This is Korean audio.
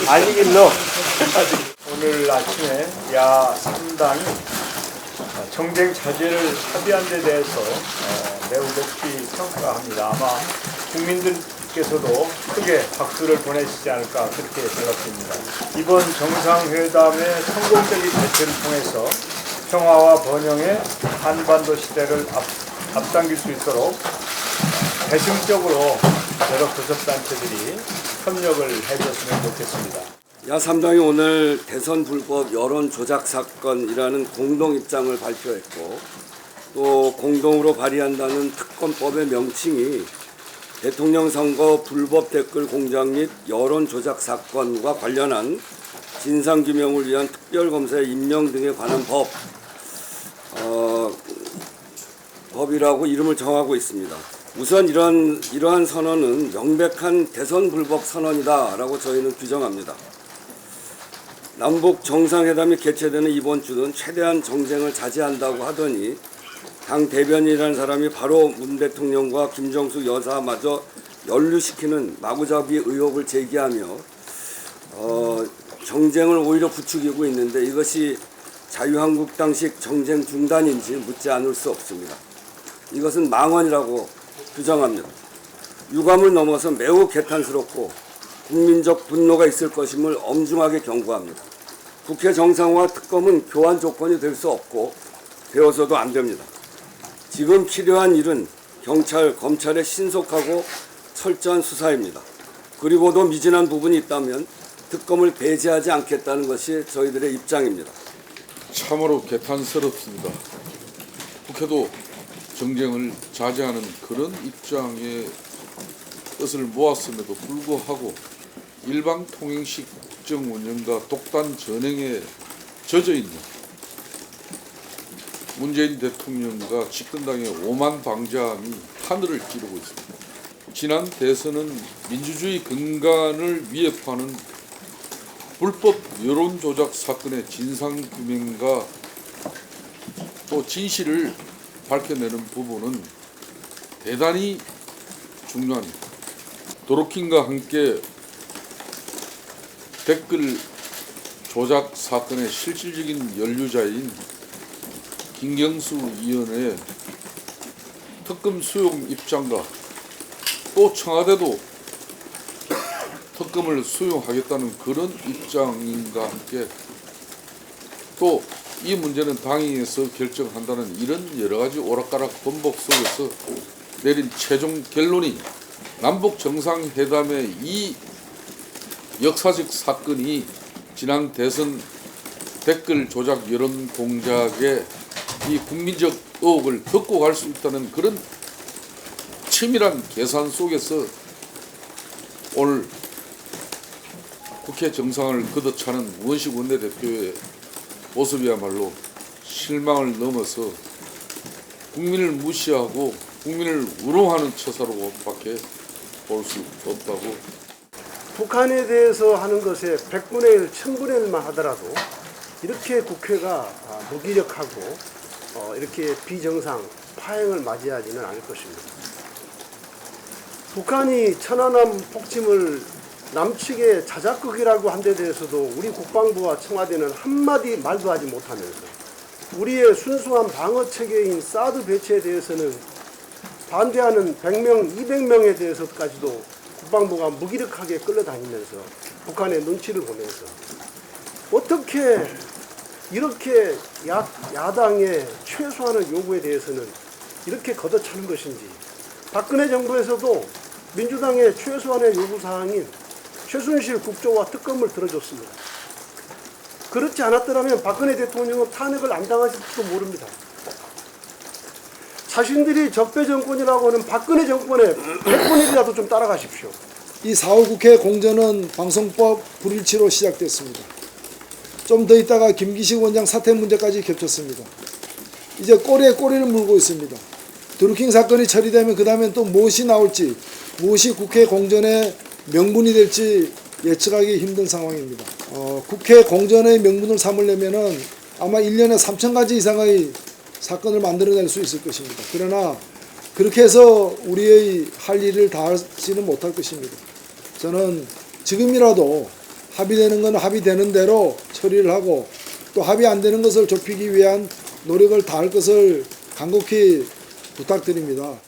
아니길로 오늘 아침에 야 3당이 정쟁 자제를 합의한 데 대해서 매우 높이 평가합니다. 아마 국민들께서도 크게 박수를 보내시지 않을까 그렇게 생각됩니다. 이번 정상회담의 성공적인 개최를 통해서 평화와 번영의 한반도 시대를 앞당길 수 있도록 대승적으로 여러 교섭단체들이 협력을 해줬으면 좋겠습니다. 야3당이 오늘 대선 불법 여론 조작 사건이라는 공동 입장을 발표했고 또 공동으로 발의한다는 특검법의 명칭이 대통령 선거 불법 댓글 공작 및 여론 조작 사건과 관련한 진상규명을 위한 특별검사의 임명 등에 관한 법이라고 이름을 정하고 있습니다. 우선 이러한 선언은 명백한 대선 불법 선언이다라고 저희는 규정합니다. 남북 정상회담이 개최되는 이번 주는 최대한 정쟁을 자제한다고 하더니 당 대변인이라는 사람이 바로 문 대통령과 김정숙 여사마저 연루시키는 마구잡이 의혹을 제기하며 정쟁을 오히려 부추기고 있는데 이것이 자유한국당식 정쟁 중단인지 묻지 않을 수 없습니다. 이것은 망언이라고 규정합니다. 유감을 넘어서 매우 개탄스럽고 국민적 분노가 있을 것임을 엄중하게 경고합니다. 국회 정상화 특검은 교환 조건이 될 수 없고 되어서도 안 됩니다. 지금 필요한 일은 경찰, 검찰의 신속하고 철저한 수사입니다. 그리고도 미진한 부분이 있다면 특검을 배제하지 않겠다는 것이 저희들의 입장입니다. 참으로 개탄스럽습니다. 국회도 정쟁을 자제하는 그런 입장의 뜻을 모았음에도 불구하고 일방통행식 국정 운영과 독단 전횡에 젖어있는 문재인 대통령과 집권당의 오만 방자함이 하늘을 찌르고 있습니다. 지난 대선은 민주주의 근간을 위협하는 불법 여론조작 사건의 진상규명과 또 진실을 밝혀내는 부분은 대단히 중요합니다. 도로킹과 함께 댓글 조작 사건의 실질적인 연루자인 김경수 위원의 특검 수용 입장과 또 청와대도 특검을 수용하겠다는 그런 입장인가 함께 또 이 문제는 당에서 결정한다는 이런 여러 가지 오락가락 번복 속에서 내린 최종 결론이 남북 정상회담의 이 역사적 사건이 지난 대선 댓글 조작 여론 공작의 이 국민적 의혹을 덮고 갈 수 있다는 그런 치밀한 계산 속에서 오늘 국회 정상을 걷어차는 우원식 원내대표의 모습이야말로 실망을 넘어서 국민을 무시하고 국민을 우롱하는 처사로밖에 볼 수 없다고. 북한에 대해서 하는 것에 100분의 1, 1000분의 1만 하더라도 이렇게 국회가 무기력하고 이렇게 비정상 파행을 맞이하지는 않을 것입니다. 북한이 천안함 폭침을 남측의 자작극이라고 한 데 대해서도 우리 국방부와 청와대는 한마디 말도 하지 못하면서 우리의 순수한 방어체계인 사드 배치에 대해서는 반대하는 100명, 200명에 대해서까지도 국방부가 무기력하게 끌려다니면서 북한의 눈치를 보면서 어떻게 이렇게 야당의 최소한의 요구에 대해서는 이렇게 걷어차는 것인지, 박근혜 정부에서도 민주당의 최소한의 요구사항인 최순실 국조와 특검을 들어줬습니다. 그렇지 않았더라면 박근혜 대통령은 탄핵을 안 당하실지도 모릅니다. 자신들이 적폐 정권이라고 하는 박근혜 정권의 100분의 1이라도 좀 따라가십시오. 이 4월 국회 공전은 방송법 불일치로 시작됐습니다. 좀 더 있다가 김기식 원장 사퇴 문제까지 겹쳤습니다. 이제 꼬리에 꼬리를 물고 있습니다. 드루킹 사건이 처리되면 그 다음엔 또 무엇이 나올지, 무엇이 국회 공전의 명분이 될지 예측하기 힘든 상황입니다. 국회 공전의 명분을 삼으려면은 아마 1년에 3,000가지 이상의 사건을 만들어낼 수 있을 것입니다. 그러나 그렇게 해서 우리의 할 일을 다 하지는 못할 것입니다. 저는 지금이라도 합의되는 건 합의되는 대로 처리를 하고 또 합의 안 되는 것을 좁히기 위한 노력을 다할 것을 간곡히 부탁드립니다.